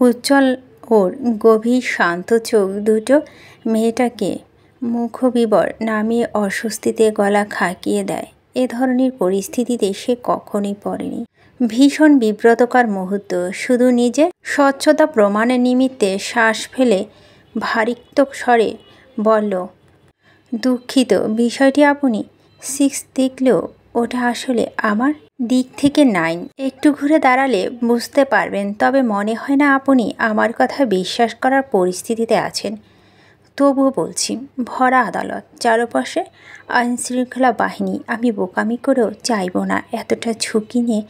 উজ্জ্বল ওর গভীর শান্ত চোখ দুটো মেয়েটাকে মুখবিবর নামিয়ে অস্বস্তিতে গলা খাকিয়ে দেয়। এ ধরনের পরিস্থিতিতে সে কখনোই পড়েনি। ভীষণ বিব্রতকর মুহূর্ত। শুধু নিজের স্বচ্ছতা প্রমাণের নিমিত্তে শ্বাস ফেলে ভারিক্ত স্বরে বলল, দুঃখিত, বিষয়টি আপনি 6 দেখলেও ওটা আসলে আমার দিক থেকে 9। একটু ঘুরে দাঁড়ালে বুঝতে পারবেন। তবে মনে হয় না আপনি আমার কথা বিশ্বাস করার পরিস্থিতিতে আছেন। তবুও বলছি, ভরা আদালত, চারপাশে আইনশৃঙ্খলা বাহিনী। আমি বোকামি করেও চাইব না এতটা ঝুঁকি নিয়ে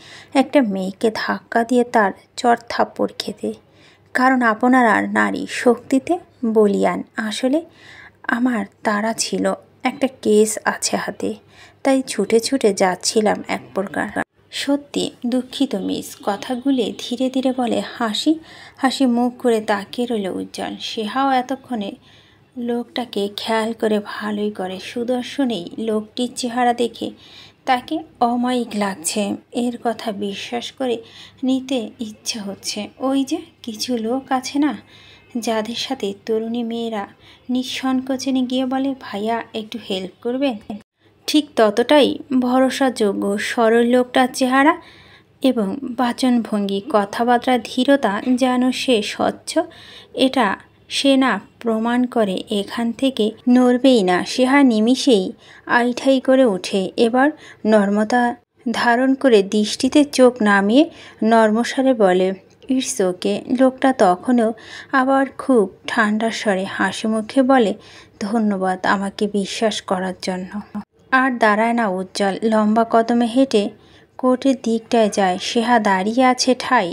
একটা মেয়েকে ধাক্কা দিয়ে তার চড় থাপ্পড় খেতে। কারণ আপনারা নারী শক্তিতে বলীয়ান। আসলে আমার তাড়া ছিল, একটা কেস আছে হাতে, তাই ছুটে ছুটে যাচ্ছিলাম এক প্রকার। সত্যি দুঃখিত মিস। কথাগুলি ধীরে ধীরে বলে। হাসি হাসি মুখ করে তাকিয়ে রইল উজ্জ্বল। সেহাও এতক্ষণে লোকটাকে খেয়াল করে ভালোই করে। সুদর্শনেই লোকটির চেহারা দেখে তাকে অমায়িক লাগছে। এর কথা বিশ্বাস করে নিতে ইচ্ছে হচ্ছে। ওই যে কিছু লোক আছে না, যাদের সাথে তরুণী মেয়েরা নিঃসংকোচে গিয়ে বলে, ভাইয়া একটু হেল্প করবেন। ঠিক ততটাই ভরসাযোগ্য সরল লোকটার চেহারা এবং বাচনভঙ্গি, কথাবার্তার ধীরতা, যেন সে স্বচ্ছ। এটা সে না প্রমাণ করে এখান থেকে নড়বেই না। সেহা নিমিষেই আইঠাই করে ওঠে। এবার নর্মতা ধারণ করে দৃষ্টিতে চোখ নামিয়ে নর্মস্বরে বলে, ইটস ওকে। লোকটা তখনও আবার খুব ঠান্ডা স্বরে হাসি মুখে বলে, ধন্যবাদ আমাকে বিশ্বাস করার জন্য। আর দাঁড়ায় না উজ্জ্বল। লম্বা কদমে হেঁটে কোর্টের দিকটায় যায়। সেহা দাঁড়িয়ে আছে ঠাই।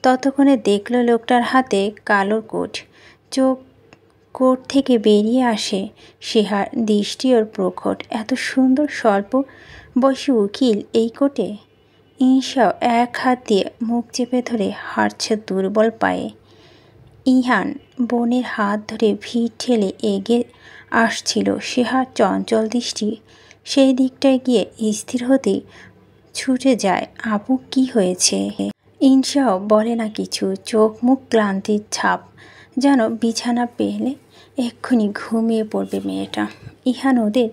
ততক্ষণে দেখল লোকটার হাতে কালো কোট। চোখ কোর্ট থেকে বেরিয়ে আসে। সেহার দৃষ্টি ওর প্রখর। এত সুন্দর স্বল্প বয়সী উকিল এই কোর্টে। ঈর্ষাও এক হাত দিয়ে মুখ চেপে ধরে হাঁটছে দুর্বল পায়ে। ইহান বোনের হাত ধরে ভিড় ঠেলে এগিয়ে আসছিল। সেহার চঞ্চল দৃষ্টি সেই দিকটায় গিয়ে স্থির হতেই ছুটে যায়। আপু, কি হয়েছে? ঈর্ষাও বলে না কিছু। চোখ মুখ ক্লান্তির ছাপ, যেন বিছানা পেলে এক্ষুনি ঘুমিয়ে পড়বে মেয়েটা। ইহান ওদের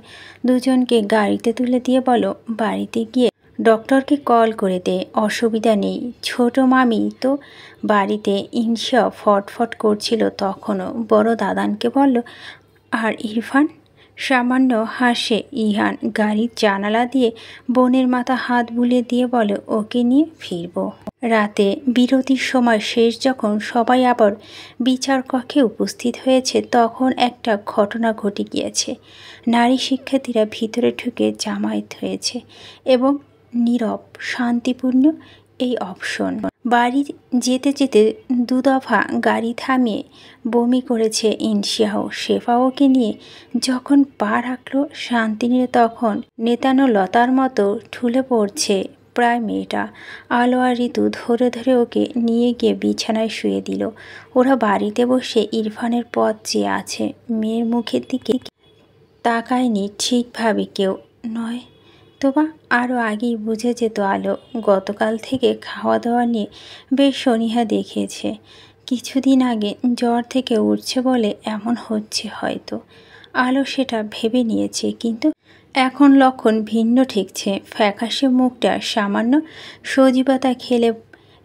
দুজনকে গাড়িতে তুলে দিয়ে বলো, বাড়িতে গিয়ে ডক্টরকে কল করে দে, অসুবিধা নেই। ছোট মামি তো বাড়িতে। ঈর্ষা ফটফট করছিল তখনও। বড় দাদানকে বলল, আর ইরফান? সামান্য হাসে ইহান। গাড়ির জানালা দিয়ে বোনের মাথা হাত বুলিয়ে দিয়ে বলে, ওকে নিয়ে ফিরব। রাতে বিরতির সময় শেষ যখন সবাই আবার বিচার কক্ষে উপস্থিত হয়েছে, তখন একটা ঘটনা ঘটে গিয়েছে। নারী শিক্ষার্থীরা ভিতরে ঢুকে জামায়াত হয়েছে এবং নীরব শান্তিপূর্ণ এই অপশন। বাড়ি যেতে যেতে 2 দফা গাড়ি থামিয়ে বমি করেছে ইনশিয়াও। শেফাওকে নিয়ে যখন পা রাখল শান্তিনীর, তখন নেতানো লতার মতো ঠুলে পড়ছে প্রায় মেয়েটা। আলো আর ঋতু ধরে ধরে ওকে নিয়ে গিয়ে বিছানায় শুয়ে দিল। ওরা বাড়িতে বসে ইরফানের পথ চেয়ে আছে। মেয়ের মুখের দিকে তাকায়নি ঠিকভাবে কেউ, নয় তোবা আরও আগেই বুঝে যেত আলো। গতকাল থেকে খাওয়া দাওয়া নিয়ে বেশ শনিহা দেখিয়েছে। কিছুদিন আগে জ্বর থেকে উঠছে বলে এমন হচ্ছে হয়তো। আলো সেটা ভেবে নিয়েছে, কিন্তু এখন লক্ষণ ভিন্ন ঠেকছে। ফ্যাকাশে মুখটা সামান্য সজীবতা খেলে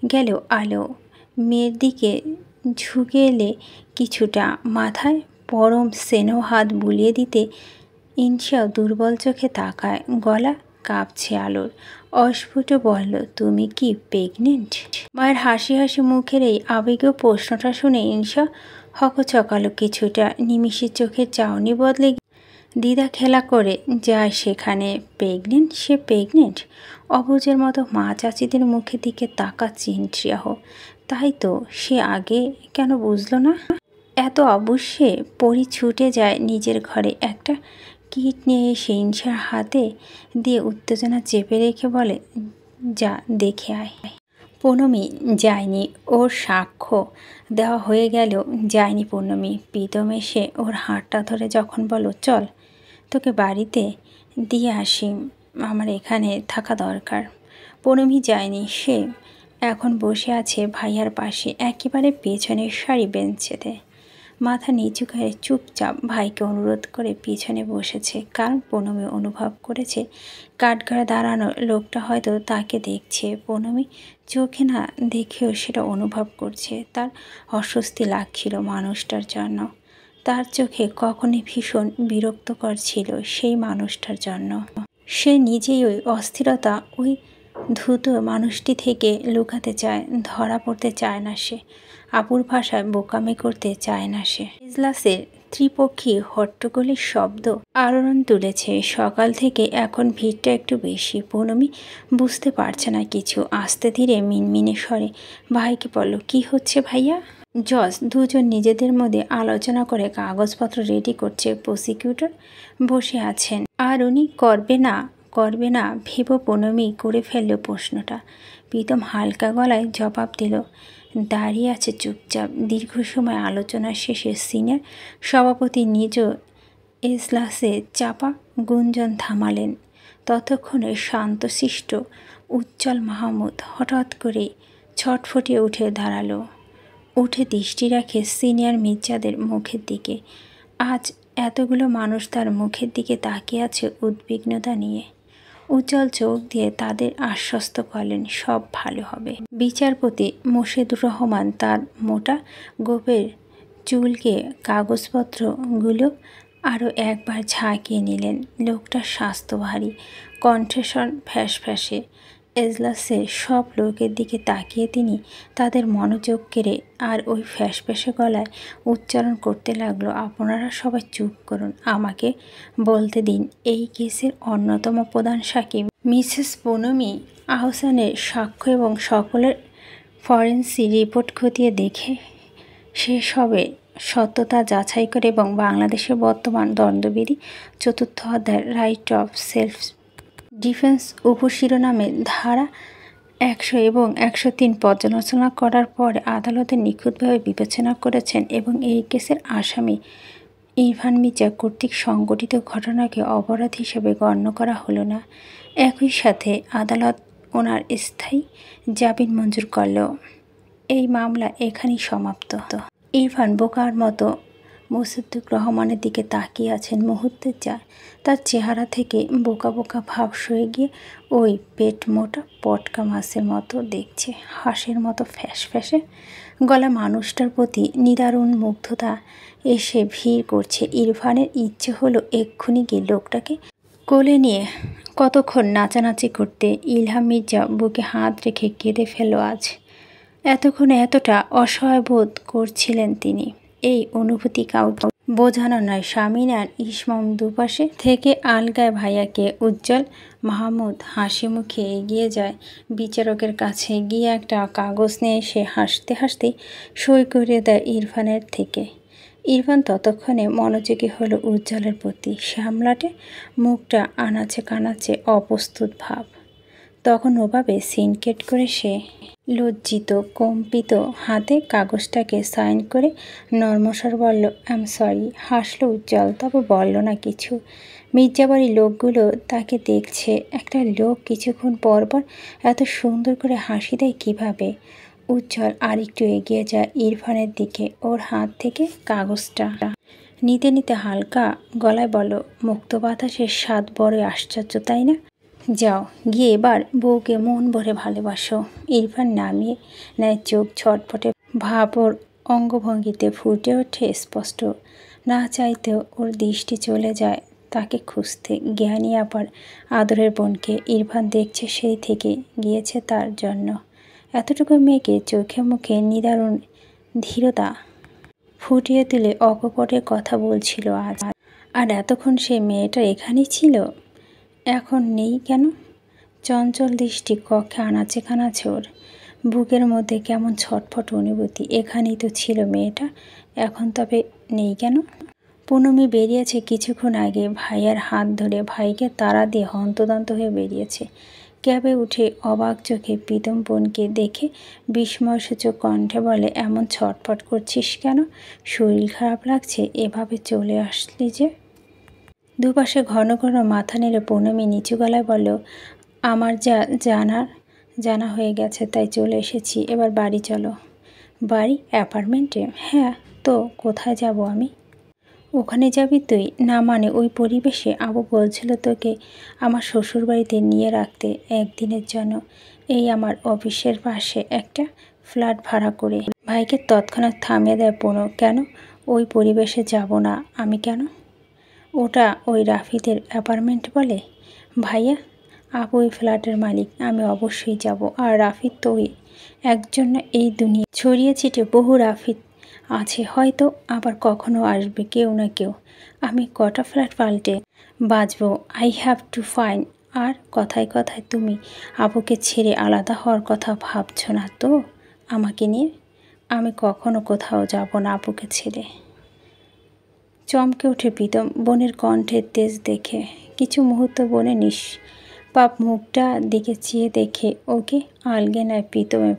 গেল আলো। মেয়ের দিকে ঝুঁকে এলে কিছুটা মাথায় পরম স্নেহ হাত বুলিয়ে দিতে ঈর্ষাও দুর্বল চোখে তাকায়। গলা কাঁপছে আলোর। অস্ফুট বলল, তুমি কি প্রেগনেন্ট? মায়ের হাসি হাসি মুখের এই আবেগীয় প্রশ্নটা শুনে ঈর্ষা হকচকালো কিছুটা। নিমিষে চোখের চাউনি বদলে দ্বিধা খেলা করে যায় সেখানে। প্রেগনেন্ট? সে প্রেগনেন্ট? অবুঝের মতো মা চাচিদের মুখের দিকে তাকাচ্ছে ঈর্ষাহ। তাই তো, সে আগে কেন বুঝলো না? এত অবশ্যে পরি ছুটে যায় নিজের ঘরে। একটা কিট নিয়ে এসে ঈর্ষার হাতে দিয়ে উত্তেজনা চেপে রেখে বলে, যা দেখে আয়। পূর্ণমী যায়নি। ওর সাক্ষ্য দেওয়া হয়ে গেলেও যায়নি পূর্ণমী। প্রীতম এসে ওর হাতটা ধরে যখন বলো, চল তোকে বাড়িতে দিয়ে আসি, আমার এখানে থাকা দরকার। পূর্ণমী যায়নি। সে এখন বসে আছে ভাইয়ার পাশে একেবারে পেছনের সারি বেঞ্চেতে। মাথা নিচু করে চুপচাপ ভাইকে অনুরোধ করে পিছনে বসেছে, কারণ পুনমি অনুভব করেছে কাঠগড়ায় দাঁড়ানো লোকটা হয়তো তাকে দেখছে। পুনমি চোখে না দেখেও সেটা অনুভব করছে। তার অস্বস্তি লাগছিল মানুষটার জন্য। তার চোখে কখনই ভীষণ বিরক্তকর ছিল সেই মানুষটার জন্য। সে নিজেই ওই অস্থিরতা, ওই ধূত মানুষটি থেকে লুকাতে চায়। ধরা পড়তে চায় না সে। আপুর ভাষায় বোকামি করতে চায় না সে। ইজলাসের ত্রিপক্ষী হট্টগোলের শব্দ আলোড়ন তুলেছে। সকাল থেকে এখন ভিড়টা একটু বেশি। পুনমি বুঝতে পারছে না কিছু। আস্তে ধীরে মিনমিনে স্বরে ভাইকে বলল, কি হচ্ছে ভাইয়া? জজ দুজন নিজেদের মধ্যে আলোচনা করে কাগজপত্র রেডি করছে। প্রসিকিউটর বসে আছেন, আর উনি করবে না ভেবে পুনমি করে ফেলল প্রশ্নটা। প্রীতম হালকা গলায় জবাব দিল, দাঁড়িয়ে আছে চুপচাপ। দীর্ঘ সময় আলোচনা শেষে সিনিয়র সভাপতি নিজ এজলাসে চাপা গুঞ্জন থামালেন। ততক্ষণে শান্তশিষ্ট উজ্জ্বল মাহমুদ হঠাৎ করে ছটফটিয়ে উঠে দাঁড়ালো। উঠে দৃষ্টি রাখে সিনিয়র মির্জাদের মুখের দিকে। আজ এতগুলো মানুষ তার মুখের দিকে তাকিয়ে আছে উদ্বিগ্নতা নিয়ে। উজ্জ্বল চোখ দিয়ে তাদের আশ্বস্ত করলেন, সব ভালো হবে। বিচারপতি মোর্শেদুর রহমান তার মোটা গোপের চুলকে কাগজপত্রগুলো আরও একবার ঝাঁকিয়ে নিলেন। লোকটার স্বাস্থ্য ভারী, কণ্ঠস্বর ফ্যাঁসে। এজলাসের সব লোকের দিকে তাকিয়ে তিনি তাদের মনোযোগ কেড়ে আর ওই ফ্যাঁসে গলায় উচ্চারণ করতে লাগলো, আপনারা সবাই চুপ করুন। আমাকে বলতে দিন, এই কেসের অন্যতম প্রধান সাক্ষী মিসেস পুনমি আহসানের সাক্ষ্য এবং সকলের ফরেন্সিক রিপোর্ট খতিয়ে দেখে সেসবের সত্যতা যাচাই করে এবং বাংলাদেশের বর্তমান দণ্ডবিধি ৪র্থ অধ্যায়ের রাইট অফ সেলফ ডিফেন্স উপশিরোনামে ধারা ১০০ এবং ১০৩ পর্যালোচনা করার পর আদালতে নিখুঁতভাবে বিবেচনা করেছেন এবং এই কেসের আসামি ইরফান মির্জা কর্তৃক সংগঠিত ঘটনাকে অপরাধ হিসেবে গণ্য করা হলো না। একই সাথে আদালত ওনার স্থায়ী জামিন মঞ্জুর করল। এই মামলা এখানেই সমাপ্ত। ইরফান বোকার মতো মোর্শেদুর রহমানের দিকে তাকিয়ে আছেন। মুহূর্তের যা তার চেহারা থেকে বোকা বোকা ভাব সয়ে গিয়ে ওই পেট মোটা পটকা মাছের মতো দেখছে, হাঁসের মতো ফ্যাঁসে গলা মানুষটার প্রতি নিদারুণ মুগ্ধতা এসে ভিড় করছে। ইরফানের ইচ্ছে হলো এক্ষুনি গিয়ে লোকটাকে কোলে নিয়ে কতক্ষণ নাচানাচি করতে। ইলহাম মির্জা বুকে হাত রেখে কেঁদে ফেলল আজ। এতক্ষণে এতটা অসহায় বোধ করছিলেন তিনি। এই অনুভূতি কাউকে বোঝানো নয়। শামিন আর ইসমাম দুপাশে থেকে আলগায় ভাইয়াকে। উজ্জ্বল মাহমুদ হাসি মুখে এগিয়ে যায় বিচারকের কাছে, গিয়ে একটা কাগজ নিয়ে এসে হাসতে হাসতে সই করে দেয় ইরফানের থেকে। ইরফান ততক্ষণে মনোযোগী হলো উজ্জ্বলের প্রতি। সামলাটে মুখটা আনাচে কানাচে অপ্রস্তুত ভাব। তখন ওভাবে সিনকেট করে সে লজ্জিত কম্পিত হাতে কাগজটাকে সাইন করে নর্মস্বর বলল, আই এম সরি। হাসল উজ্জ্বল, তবে বলল না কিছু। মির্জাবাড়ির লোকগুলো তাকে দেখছে। একটা লোক কিছুক্ষণ পর পর এত সুন্দর করে হাসি দেয় কীভাবে? উজ্জ্বল আরেকটু এগিয়ে যায় ইরফানের দিকে। ওর হাত থেকে কাগজটা নিতে নিতে হালকা গলায় বলল, মুক্ত বাতাসের স্বাদ বড়ই আশ্চর্য, তাই না? যাও গিয়ে এবার বউকে মন ভরে ভালোবাসো। ইরফান নামিয়ে নেয় চোখ। ছটফটে ভাব ওর অঙ্গভঙ্গিতে ফুটে ওঠে স্পষ্ট। না চাইতেও ওর দৃষ্টি চলে যায় তাকে খুঁজতে, জ্ঞানী আবার আদরের বোনকে। ইরফান দেখছে সেই থেকে গিয়েছে তার জন্য। এতটুকু মেয়েকে চোখে মুখে নিদারুণ ধীরতা ফুটিয়ে তুলে অকপটে কথা বলছিল আজ। আর এতক্ষণ সেই মেয়েটা এখানেই ছিল, এখন নেই কেন? চঞ্চল দৃষ্টি কক্ষে আনাচে কানাচে। ওর বুকের মধ্যে কেমন ছটফট অনুভূতি। এখানেই তো ছিল মেয়েটা, এখন তবে নেই কেন? পুনমি বেরিয়েছে কিছুক্ষণ আগে ভাইয়ার হাত ধরে। ভাইকে তাড়া দিয়ে হন্তদন্ত হয়ে বেরিয়েছে। ক্যাবে উঠে অবাক চোখে প্রীতম বোনকে দেখে বিস্ময়সূচক কণ্ঠে বলে, এমন ছটফট করছিস কেন? শরীর খারাপ লাগছে? এভাবে চলে আসলি যে? দুপাশে ঘন ঘন মাথা নেড়ে পুনমি নিচু গলায় বলল, আমার যা জানার জানা হয়ে গেছে, তাই চলে এসেছি। এবার বাড়ি চলো। বাড়ি? অ্যাপার্টমেন্টে? হ্যাঁ। তো কোথায় যাব আমি? ওখানে যাবি তুই? না মানে ওই পরিবেশে। আবু বলছিল তোকে আমার শ্বশুরবাড়িতে নিয়ে রাখতে একদিনের জন্য। এই আমার অফিসের পাশে একটা ফ্ল্যাট ভাড়া করে। ভাইকে তৎক্ষণাৎ থামিয়ে দেয় পুনু। কেন? ওই পরিবেশে যাব না আমি কেন? ওটা ওই রাফিদের অ্যাপার্টমেন্ট বলে। ভাইয়া, আপু ওই ফ্ল্যাটের মালিক, আমি অবশ্যই যাব। আর রাফিদ তো ওই একজন, এই দুনিয়া ছড়িয়ে ছিটিয়ে বহু রাফিদ আছে, হয়তো আবার কখনো আসবে কেউ না কেউ। আমি কটা ফ্ল্যাট পাল্টে বাঁচবো। I have to fine. আর কথায় কথায় তুমি আপুকে ছেড়ে আলাদা হওয়ার কথা ভাবছো না তো আমাকে নিয়ে? আমি কখনো কোথাও যাব না আপুকে ছেড়ে। চমকে ওঠে প্রীতম বোনের কণ্ঠের তেজ দেখে। কিছু মুহূর্ত বোনে নিষ্পাপ মুখটা দিকে চেয়ে দেখে ওকে আলগে নেয় প্রীতমের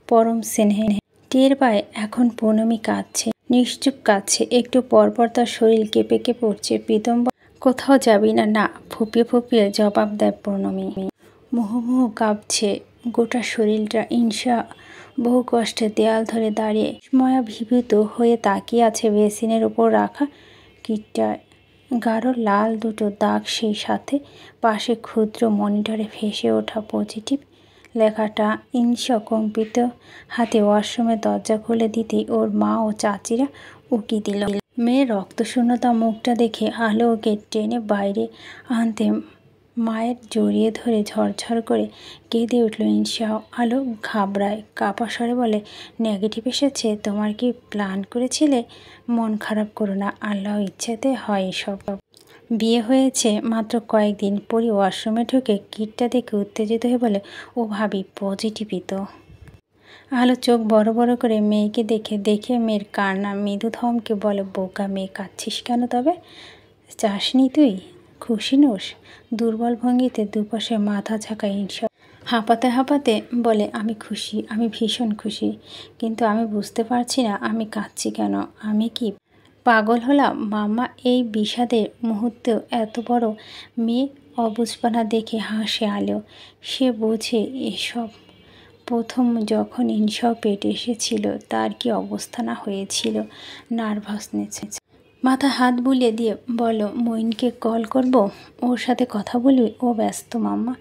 পরম স্নেহে। টের পায় এখন পূনমি কাঁদছে, নিশ্চুপ কাঁদছে। একটু পরপর তার শরীর কেঁপে কেঁপে উঠছে। প্রীতম কোথাও যাবি না? না, ফুপিয়ে ফুপিয়ে জবাব দেয় পূনমি। মুহুর্মুহু কাঁপছে গোটা শরীরটা। ঈর্ষা বহু কষ্টে দেয়াল ধরে দাঁড়িয়ে ময়াভিভূত হয়ে তাকিয়ে আছে বেসিনের উপর রাখা কিটটায়। গাঢ় লাল দুটো দাগ, সেই সাথে পাশে ক্ষুদ্র মনিটরে ভেসে ওঠা পজিটিভ লেখাটা। ঈর্ষা কম্পিত হাতে ওয়াশরুমের দরজা খুলে দিতেই ওর মা ও চাচিরা উকি দিল। মেয়ের রক্তশূন্যতা মুখটা দেখে আলো ওকে টেনে বাইরে আনতে মায়ের জড়িয়ে ধরে ঝরঝর করে কেঁদে উঠল ঈর্ষাও। আলো ঘাবড়ায়, কাঁপা স্বরে বলে, নেগেটিভ এসেছে? তোমার কি প্ল্যান করেছিলে? মন খারাপ করো না, আল্লাহ ইচ্ছেতে হয় এসব। বিয়ে হয়েছে মাত্র কয়েকদিন। পরি ওয়াশরুমে ঢুকে কিটটা দেখে উত্তেজিত হয়ে বলে, ও ভাবি পজিটিভই তো। আলো চোখ বড় বড় করে মেয়েকে দেখে মেয়ের কান্না মৃদু ধমকে বলে, বোকা মেয়ে, কাঁদছিস কেন তবে? চাসনি তুই? খুশি নোস? দুর্বল ভঙ্গিতে দুপাশে মাথা ঝাঁকায় ঈর্ষা। হাঁপাতে হাঁপাতে বলে, আমি খুশি, আমি ভীষণ খুশি, কিন্তু আমি বুঝতে পারছি না আমি কাঁদছি কেন। আমি কি পাগল হলাম? মাম্মা এই বিষাদের মুহূর্তেও এত বড় মেয়ে অবুঝপানা দেখে হাসে আলো। সে বোঝে এসব। প্রথম যখন ঈর্ষাও পেটে এসেছিল তার কি অবস্থা না হয়েছিল। নার্ভাসনেস। মাথা হাত বুলিয়ে দিয়ে বলো, মইনকে কল করব? ওর সাথে কথা বলবি? ও ব্যস্ত মাম্মা।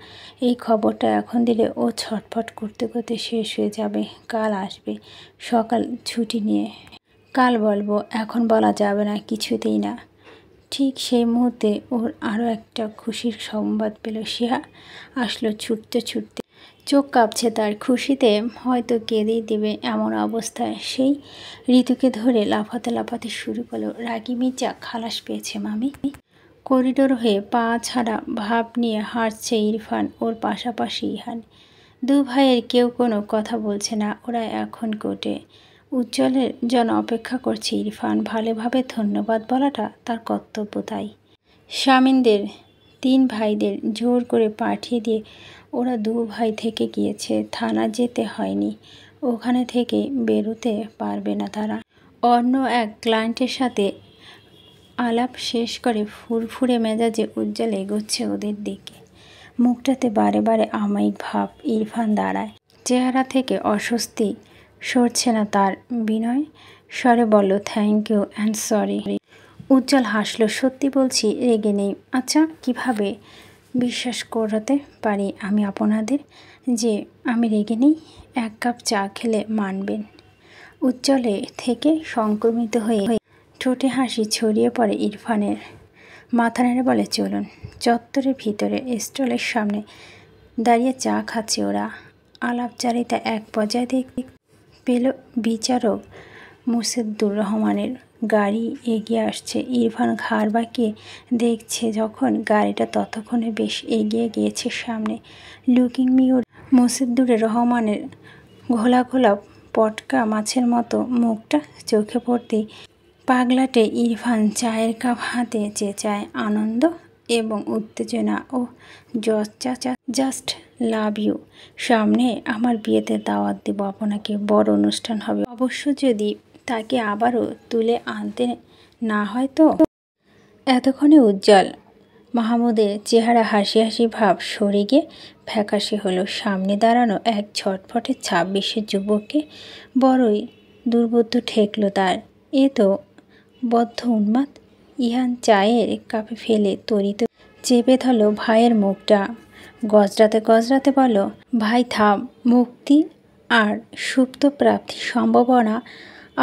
এই খবরটা এখন দিলে ও ছটফট করতে করতে শেষ হয়ে যাবে। কাল আসবে সকাল ছুটি নিয়ে। কাল বলবো, এখন বলা যাবে না, কিছুতেই না। ঠিক সেই মুহূর্তে ওর আরও একটা খুশির সংবাদ পেল। সে আসলো ছুটতে ছুটতে। চোখ কাঁপছে তার, খুশিতে হয়তো কেঁদেই দেবে এমন অবস্থায়। সেই ঋতুকে ধরে লাফাতে লাফাতে শুরু করলো, রাগী মির্জা খালাস পেয়েছে মামি। করিডোর হয়ে পা ছাড়া ভাব নিয়ে হাঁটছে ইরফান, ওর পাশাপাশি ইহান। দু ভাইয়ের কেউ কোনো কথা বলছে না। ওরা এখন কোর্টে উজ্জ্বলের জন্য অপেক্ষা করছে। ইরফান ভালোভাবে ধন্যবাদ বলাটা তার কর্তব্য, তাই শামিনদের 3 ভাইদের জোর করে পাঠিয়ে দিয়ে ওরা 2 ভাই থেকে গিয়েছে। থানা যেতে হয়নি, ওখানে থেকে বেরোতে পারবে না তারা। অন্য এক ক্লায়েন্টের সাথে আলাপ শেষ করে ফুরফুরে মেজাজে উজ্জ্বল এগোচ্ছে ওদের দিকে। মুখটাতে বারে বারে আমায়িক ভাব। ইরফান দাঁড়ায়, চেহারা থেকে অস্বস্তি সরছে না তার। বিনয় স্বরে বলল, থ্যাংক ইউ অ্যান্ড সরি। উজ্জ্বল হাসলো, সত্যি বলছি, রেগে নেই। আচ্ছা, কিভাবে বিশ্বাস করাতে পারি আমি আপনাদের যে আমি রেগে নেই? 1 কাপ চা খেলে মানবেন? উজ্জ্বলে থেকে সংক্রমিত হয়ে ঠোঁটে হাসি ছড়িয়ে পড়ে ইরফানের। মাথা নেড়ে বলে, চলুন। চত্বরের ভিতরে স্টলের সামনে দাঁড়িয়ে চা খাচ্ছে ওরা। আলাপচারিতা এক পর্যায়ে দেখতে পেল বিচারক মুর্শেদুর রহমানের গাড়ি এগিয়ে আসছে। ইরফান ঘাড় বাঁকিয়ে দেখছে যখন গাড়িটা ততক্ষণে বেশ এগিয়ে গিয়েছে সামনে। লুকিং মিউর মুর্শেদুর রহমানের ঘোলা ঘোলা পটকা মাছের মতো মুখটা চোখে পড়তেই পাগলাটে ইরফান চায়ের কাপ হাতে চেঁচায় আনন্দ এবং উত্তেজনা। ও চাচা, জাস্ট লাভ ইউ। সামনে আমার বিয়েতে দাওয়াত দেব আপনাকে, বড় অনুষ্ঠান হবে অবশ্য, যদি তাকে আবারও তুলে আনতে না হয় তো। এতক্ষণে উজ্জ্বল মাহমুদের চেহারা হাসি হাসি ভাব সরে গিয়ে ফ্যাকাশে হলো। সামনে দাঁড়ানো এক ছটফটে 26-এর যুবককে বড়ই দুর্বোধ্য ঠেকল তার। এ তো বদ্ধ উন্মাদ। ইহান চায়ের কাপে ফেলে তরিত চেপে ধরল ভাইয়ের মুখটা। গজরাতে গজরাতে বলল, ভাই থাম। মুক্তি আর সুপ্ত প্রাপ্তির সম্ভাবনা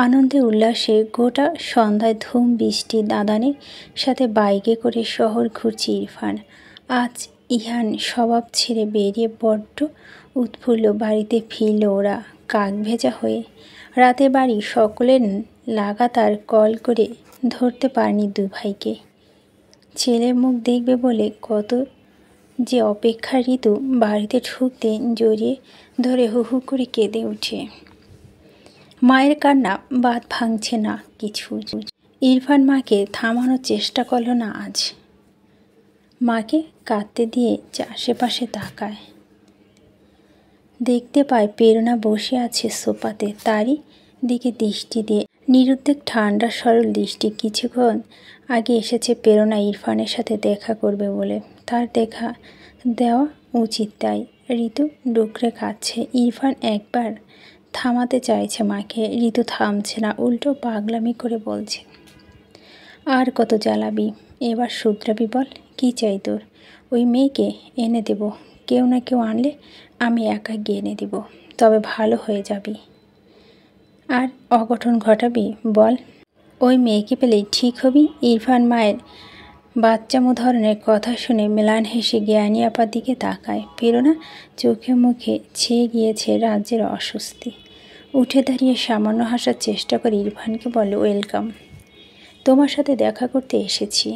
আনন্দে উল্লাসে গোটা সন্ধ্যায় ধুম বৃষ্টি দাদানের সাথে বাইকে করে শহর ঘুরছে ইরফান। আজ ইহান স্বভাব ছেড়ে বেরিয়ে বড্ড উৎফুল্ল। বাড়িতে ফিরল ওরা কাক ভেজা হয়ে। রাতে বাড়ি সকলের লাগাতার কল করে ধরতে পারেনি দু ভাইকে। ছেলের মুখ দেখবে বলে কত যে অপেক্ষা। ঋতু বাড়িতে ঢুকতে জড়িয়ে ধরে হু হু করে কেঁদে ওঠে। মায়ের কান্না বাদ ভাঙছে না কিছু। ইরফান মাকে থামানোর চেষ্টা করল না আজ। মাকে কাঁদতে দিয়ে আশেপাশে তাকায়, দেখতে পায় প্রেরণা বসে আছে সোফাতে, তারই দিকে দৃষ্টি দিয়ে নিরুদ্বেগ ঠান্ডা সরল দৃষ্টি। কিছুক্ষণ আগে এসেছে প্রেরণা ইরফানের সাথে দেখা করবে বলে। তার দেখা দেওয়া উচিত তাই। ঋতু ডুকরে কাঁদছে। ইরফান একবার থামাতে চাইছে মাকে, ঋতু থামছে না, উল্টো পাগলামি করে বলছে, আর কত জ্বালাবি, এবার শুধরাবি বল। কি চাই তোর? ওই মেয়েকে এনে দেব, কেউ না কেউ আনলে আমি একা গিয়ে এনে দেব, তবে ভালো হয়ে যাবি। আর অঘটন ঘটাবি বল। ওই মেয়েকে পেলেই ঠিক হবি। ইরফান মায়ের বাচ্চামো ধরনের কথা শুনে ম্লান হেসে জ্ঞানী আপার দিকে তাকায়। প্রেরণা চোখে মুখে ছেয়ে গিয়েছে রাজ্যের অস্বস্তি। উঠে দাঁড়িয়ে সামান্য হাসার চেষ্টা করে ইরফানকে বলে, ওয়েলকাম, তোমার সাথে দেখা করতে এসেছি।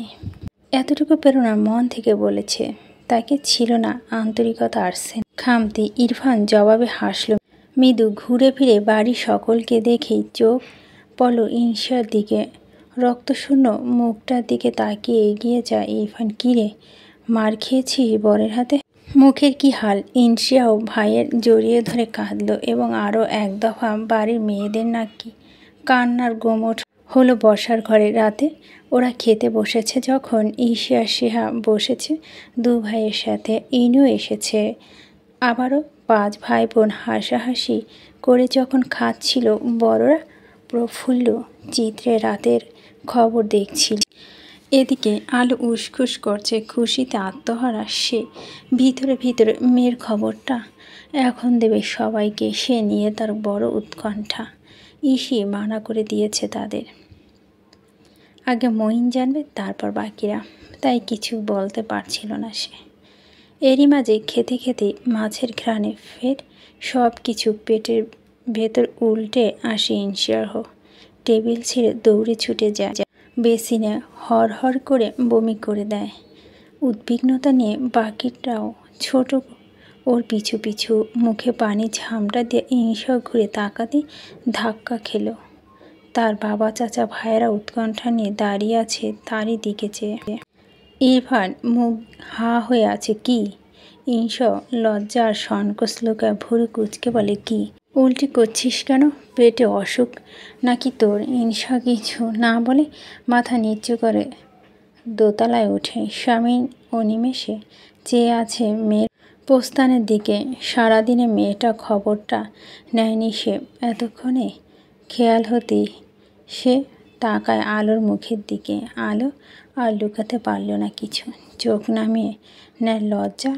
এতটুকু প্রেরণা মন থেকে বলেছে। তাকে ছিল না আন্তরিকতা আর খামতি। ইরফান জবাবে হাসল মৃদু। ঘুরে ফিরে বাড়ির সকলকে দেখেই চোখ পড়ল ইনশার দিকে। রক্তশূন্য মুখটার দিকে তাকিয়ে এগিয়ে যায় ইরফান। কিরে, মার খেয়েছি বরের হাতে? মুখের কি হাল? ইনশিয়াও ভাইয়ের জড়িয়ে ধরে কাঁদল এবং আরও এক দফা বাড়ির মেয়েদের নাকি কান্নার গোমট হলো বসার ঘরে। রাতে ওরা খেতে বসেছে যখন ঈশিয়া সেহা বসেছে দু ভাইয়ের সাথে, ইনু এসেছে। আবারও 5 ভাই বোন হাসাহাসি করে যখন খাচ্ছিল, বড়রা প্রফুল্ল চিত্রে রাতের খবর দেখছিল। এদিকে আলো উসখুস করছে খুশিতে আত্মহারা সে। ভিতরে ভিতরে মেয়ের খবরটা এখন দেবে সবাইকে, সে নিয়ে তার বড় উৎকণ্ঠা। ইসি মানা করে দিয়েছে তাদের, আগে মঈন জানবে তারপর বাকিরা, তাই কিছু বলতে পারছিল না সে। এরই মাঝে খেতে খেতে মাছের ঘ্রাণে ফের সব কিছু পেটের ভেতর উল্টে আসে। ইনশিয়ার টেবিল ছেড়ে দৌড়ে ছুটে যায় বেসিনে, হর করে বমি করে দেয়। উদ্বিগ্নতা নিয়ে বাকিটাও ছোট ওর পিছু পিছু। মুখে পানি ঝামটা দিয়ে ইনশিয়া ঘুরে তাকাতেই ধাক্কা খেল। তার বাবা চাচা ভাইয়েরা উৎকণ্ঠা নিয়ে দাঁড়িয়ে আছে তারই দিকে চেয়ে। ইরফান মুখ হা হয়ে আছে। কি? ইনশা লজ্জা আর সংকোচ লুকায় ভুরু কুচকে বলে, কি উল্টি করছিস কেন? পেটে অসুখ নাকি তোর? ইনশা কিছু না বলে মাথা নিচু করে দোতলায় ওঠে। স্বামী অনিমেষে চেয়ে আছে মেয়ের প্রস্থানের দিকে। সারাদিনে মেয়েটা খবরটা নেয়নি সে। এতক্ষণে খেয়াল হতেই সে তাকায় আলোর মুখের দিকে। আলো আর লুকাতে পারল না কিছু, চোখ নামিয়ে নেয় লজ্জা।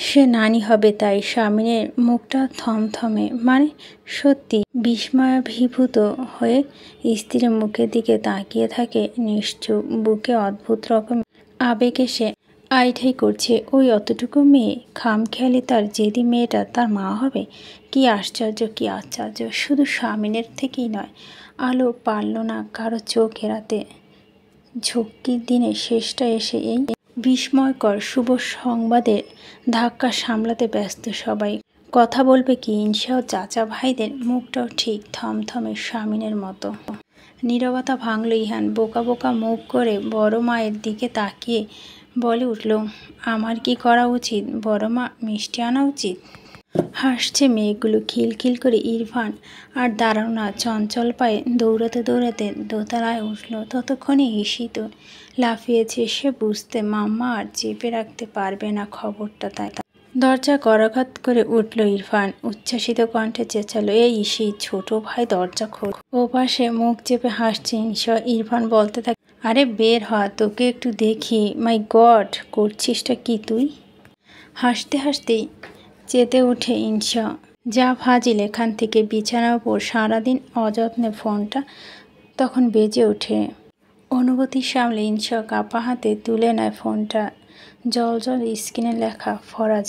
সে নানি হবে তাই। স্বামীর মুখটা থমথমে, মানে সত্যি বিস্ময়াভিভূত হয়ে স্ত্রীর মুখের দিকে তাকিয়ে থাকে নিশ্চুপ। বুকে অদ্ভুত রকম আবেগ এসে আইঠাই করছে। ওই অতটুকু মেয়ে, খামখেয়ালি তার জেদি মেয়েটা তার মা হবে? কি আশ্চর্য, কি আশ্চর্য! শুধু স্বামীনের থেকেই নয়, আলো পারল না কারো চোখ এড়াতে। ঝক্কির দিনে শেষটা এসে এই বিস্ময়কর শুভ সংবাদের ধাক্কা সামলাতে ব্যস্ত সবাই। কথা বলবে কি? ইনশাও চাচা ভাইদের মুখটাও ঠিক থমথমে স্বামীনের মতো। নীরবতা ভাঙল ইহান। বোকা বোকা মুখ করে বড় মায়ের দিকে তাকিয়ে বলে উঠল, আমার কি করা উচিত? বড় মা, মিষ্টি আনা উচিত? হাসছে মেয়েগুলো খিলখিল করে। ইরফান আর দাঁড়ানো না, চঞ্চল পায়ে দৌড়াতে দৌড়াতে দোতলায় উঠল। ততক্ষণে ঈশিত লাফিয়েছে। সে বুঝতে মাম্মা আর চেপে রাখতে পারবে না খবরটা। তাই দরজা করাঘাত করে উঠল ইরফান। উচ্ছ্বাসিত কণ্ঠে চেঁচালো, এই ঈশি, ছোট ভাই দরজা খোল। ও পাশে মুখ চেপে হাসছে ঈশা। ইরফান বলতে থাকে, আরে বের হ, তোকে একটু দেখি। মাই গড, করছিসটা কি তুই? হাসতে হাসতেই চেতে ওঠে ঈশা। যা ফাজিল এখান থেকে, বিছানার উপর সারাদিন অযত্নে ফোনটা তখন বেজে ওঠে। অনুভূতি সামলে ঈশা কাপা হাতে তুলে নেয় ফোনটা। জল জল স্ক্রিনে লেখা ফরাজ।